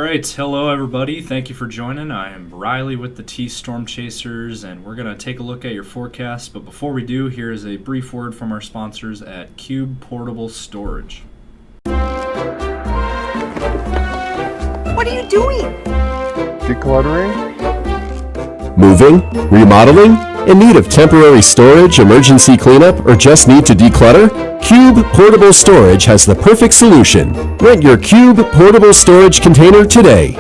right, hello everybody. Thank you for joining. I am Riley with the T Storm Chasers, and we're going to take a look at your forecast. But before we do, here is a brief word from our sponsors at Cube Portable Storage. What are you doing? Decluttering? Moving? Remodeling? In need of temporary storage, emergency cleanup, or just need to declutter? Cube Portable Storage has the perfect solution. Rent your Cube Portable Storage container today.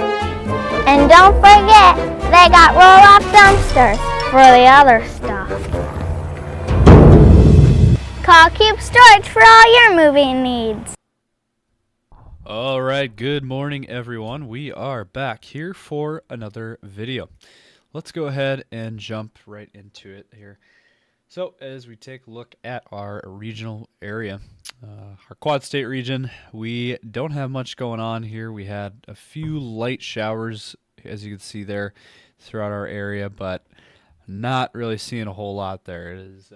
And don't forget, they got roll-off dumpsters for the other stuff. Call Cube Storage for all your moving needs. All right, good morning everyone. We are back here for another video. Let's go ahead and jump right into it here. So as we take a look at our regional area, our Quad State region, we don't have much going on here. We had a few light showers, as you can see there, throughout our area, but not really seeing a whole lot there. It is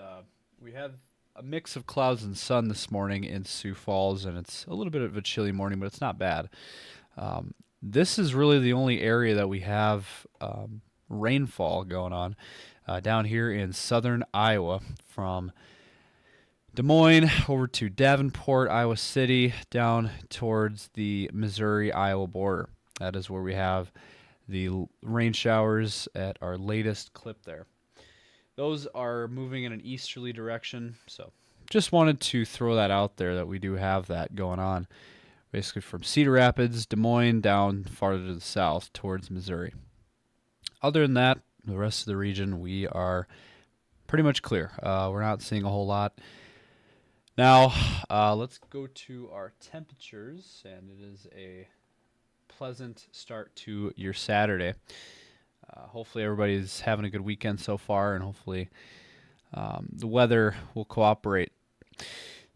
we have a mix of clouds and sun this morning in Sioux Falls, and it's a little bit of a chilly morning, but it's not bad. This is really the only area that we have rainfall going on. Down here in southern Iowa, from Des Moines over to Davenport, Iowa City, down towards the Missouri-Iowa border. That is where we have the rain showers at our latest clip there. Those are moving in an easterly direction, so just wanted to throw that out there that we do have that going on. Basically from Cedar Rapids, Des Moines, down farther to the south towards Missouri. Other than that, the rest of the region, we are pretty much clear. We're not seeing a whole lot. Now, let's go to our temperatures, and it is a pleasant start to your Saturday. Hopefully everybody's having a good weekend so far, and hopefully the weather will cooperate.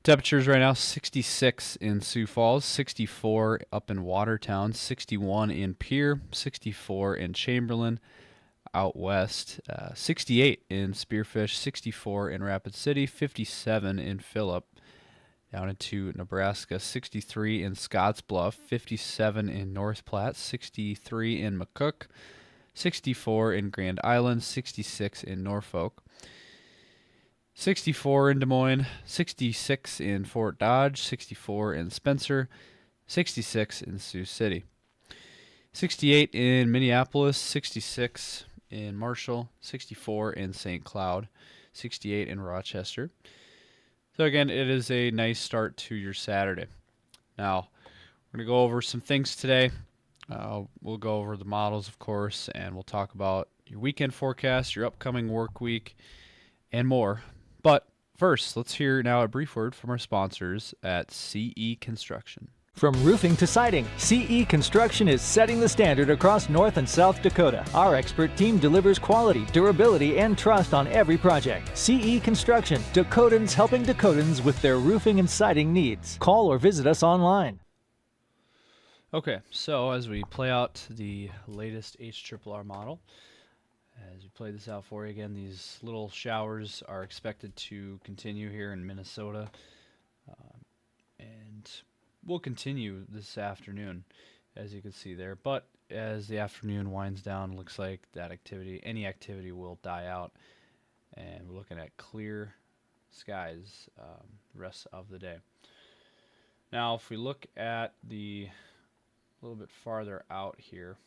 Temperatures right now, 66 in Sioux Falls, 64 up in Watertown, 61 in Pierre, 64 in Chamberlain, out west, 68 in Spearfish, 64 in Rapid City, 57 in Phillip, down into Nebraska, 63 in Scottsbluff, 57 in North Platte, 63 in McCook, 64 in Grand Island, 66 in Norfolk, 64 in Des Moines, 66 in Fort Dodge, 64 in Spencer, 66 in Sioux City, 68 in Minneapolis, 66 in Marshall, 64 in St. Cloud, 68 in Rochester. So again, it is a nice start to your Saturday. Now, we're going to go over some things today. We'll go over the models, of course, and we'll talk about your weekend forecast, your upcoming work week, and more. But first, let's hear now a brief word from our sponsors at CE Construction. From roofing to siding, CE Construction is setting the standard across North and South Dakota. Our expert team delivers quality, durability, and trust on every project. CE Construction, Dakotans helping Dakotans with their roofing and siding needs. Call or visit us online. Okay, so as we play out the latest HRRR model, as we play this out for you again, these little showers are expected to continue here in Minnesota, and will continue this afternoon, as you can see there. But as the afternoon winds down, looks like that any activity will die out, and we're looking at clear skies the rest of the day. Now, if we look at a little bit farther out here,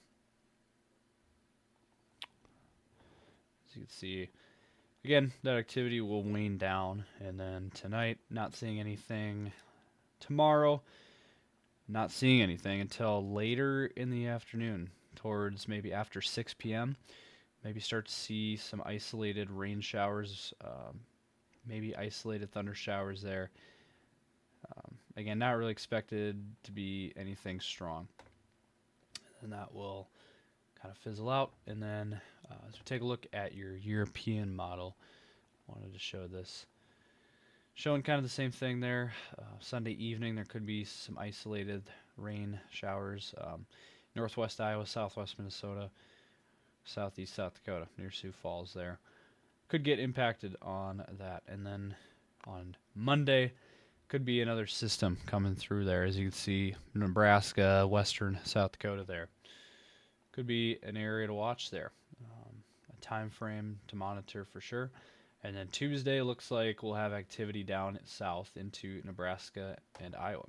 as you can see, again, that activity will wane down, and then tonight, not seeing anything. Tomorrow, not seeing anything until later in the afternoon, towards maybe after 6 p.m. Maybe start to see some isolated rain showers, maybe isolated thunder showers there. Again, not really expected to be anything strong. And that will kind of fizzle out. And then as we take a look at your European model, I wanted to show this. Showing kind of the same thing there. Sunday evening, there could be some isolated rain showers. Northwest Iowa, southwest Minnesota, southeast South Dakota, near Sioux Falls there. Could get impacted on that. And then on Monday, could be another system coming through there. As you can see, Nebraska, western South Dakota there. Could be an area to watch there. A time frame to monitor for sure. And then Tuesday looks like we'll have activity down south into Nebraska and Iowa.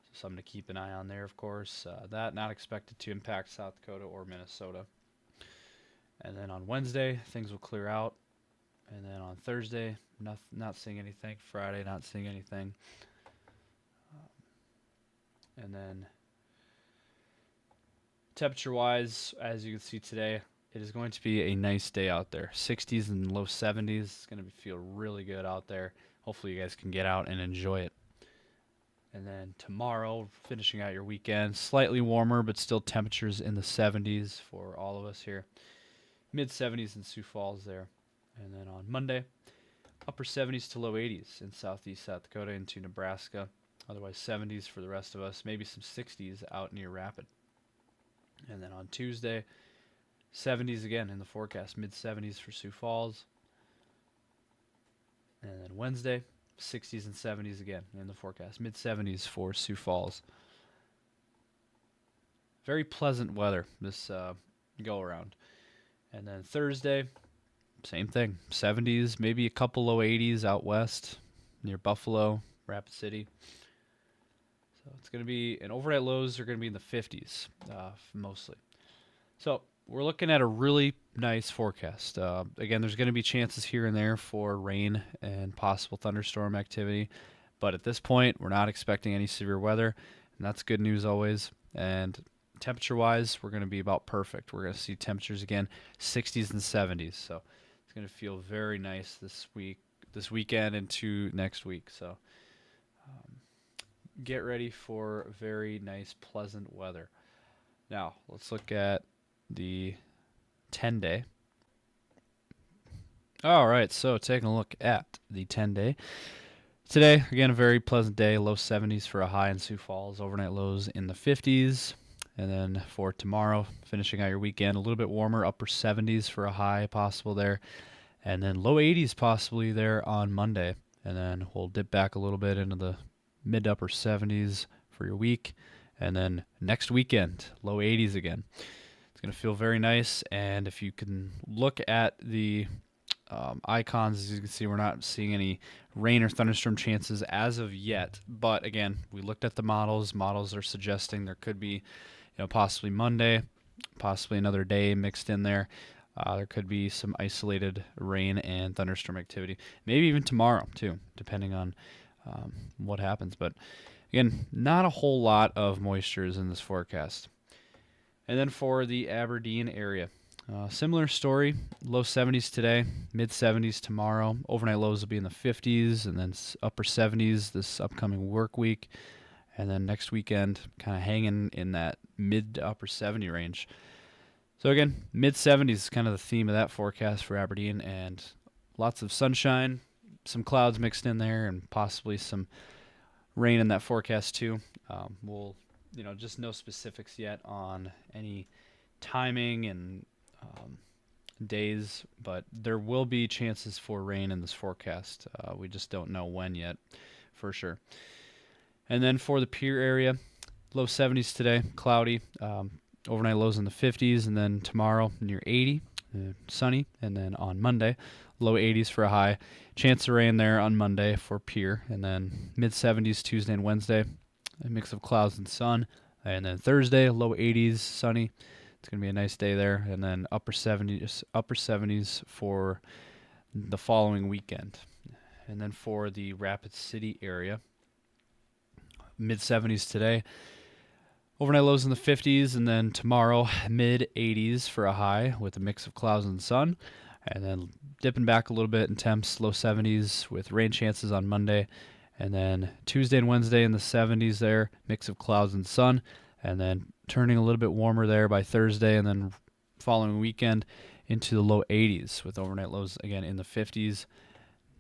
So something to keep an eye on there, of course. That not expected to impact South Dakota or Minnesota. And then on Wednesday, things will clear out. And then on Thursday, not seeing anything. Friday, not seeing anything. And then temperature-wise, as you can see today, it is going to be a nice day out there. 60s and low 70s. It's going to feel really good out there. Hopefully you guys can get out and enjoy it. And then tomorrow, finishing out your weekend, slightly warmer, but still temperatures in the 70s for all of us here. Mid-70s in Sioux Falls there. And then on Monday, upper 70s to low 80s in southeast South Dakota into Nebraska. Otherwise 70s for the rest of us. Maybe some 60s out near Rapid. And then on Tuesday, 70s again in the forecast. Mid-70s for Sioux Falls. And then Wednesday, 60s and 70s again in the forecast. Mid-70s for Sioux Falls. Very pleasant weather this go-around. And then Thursday, same thing. 70s, maybe a couple low 80s out west near Buffalo, Rapid City. So it's going to be, and overnight lows are going to be in the 50s mostly. So we're looking at a really nice forecast. Again, there's going to be chances here and there for rain and possible thunderstorm activity. But at this point, we're not expecting any severe weather. And that's good news always. And temperature-wise, we're going to be about perfect. We're going to see temperatures again, 60s and 70s. So it's going to feel very nice this weekend into next week. So get ready for very nice, pleasant weather. Now, let's look at the 10-day. All right, so taking a look at the 10-day. Today, again, a very pleasant day, low 70s for a high in Sioux Falls, overnight lows in the 50s. And then for tomorrow, finishing out your weekend, a little bit warmer, upper 70s for a high possible there. And then low 80s possibly there on Monday. And then we'll dip back a little bit into the mid to upper 70s for your week. And then next weekend, low 80s again. It's going to feel very nice. And if you can look at the icons, as you can see, we're not seeing any rain or thunderstorm chances as of yet. But again, we looked at the models. Models are suggesting there could be, possibly Monday, possibly another day mixed in there. There could be some isolated rain and thunderstorm activity. Maybe even tomorrow, too, depending on what happens. But again, not a whole lot of moisture is in this forecast. And then for the Aberdeen area, similar story, low 70s today, mid 70s tomorrow. Overnight lows will be in the 50s and then upper 70s this upcoming work week. And then next weekend, kind of hanging in that mid to upper 70 range. So again, mid 70s is kind of the theme of that forecast for Aberdeen, and lots of sunshine, some clouds mixed in there, and possibly some rain in that forecast too. We'll, just no specifics yet on any timing and days, but there will be chances for rain in this forecast. We just don't know when yet for sure. And then for the Pierre area, low 70s today, cloudy, overnight lows in the 50s, and then tomorrow near 80, sunny, and then on Monday, low 80s for a high. Chance of rain there on Monday for Pierre, and then mid 70s Tuesday and Wednesday, a mix of clouds and sun, and then Thursday, low 80s, sunny. It's going to be a nice day there, and then upper 70s for the following weekend. And then for the Rapid City area, mid 70s today, overnight lows in the 50s, and then tomorrow mid 80s for a high with a mix of clouds and sun, and then dipping back a little bit in temps, low 70s with rain chances on Monday, and then Tuesday and Wednesday in the 70s there, mix of clouds and sun, and then turning a little bit warmer there by Thursday, and then following weekend into the low 80s with overnight lows again in the 50s,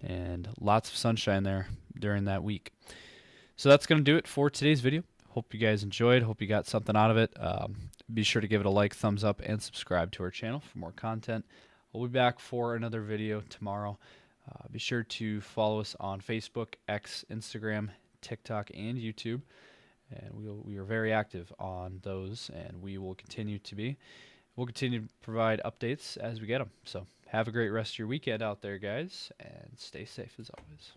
and lots of sunshine there during that week. So that's going to do it for today's video. Hope you guys enjoyed. Hope you got something out of it. Be sure to give it a like, thumbs up, and subscribe to our channel for more content. We'll be back for another video tomorrow. Be sure to follow us on Facebook, X, Instagram, TikTok, and YouTube. And we are very active on those, and we will continue to be. We'll continue to provide updates as we get them. So have a great rest of your weekend out there, guys, and stay safe as always.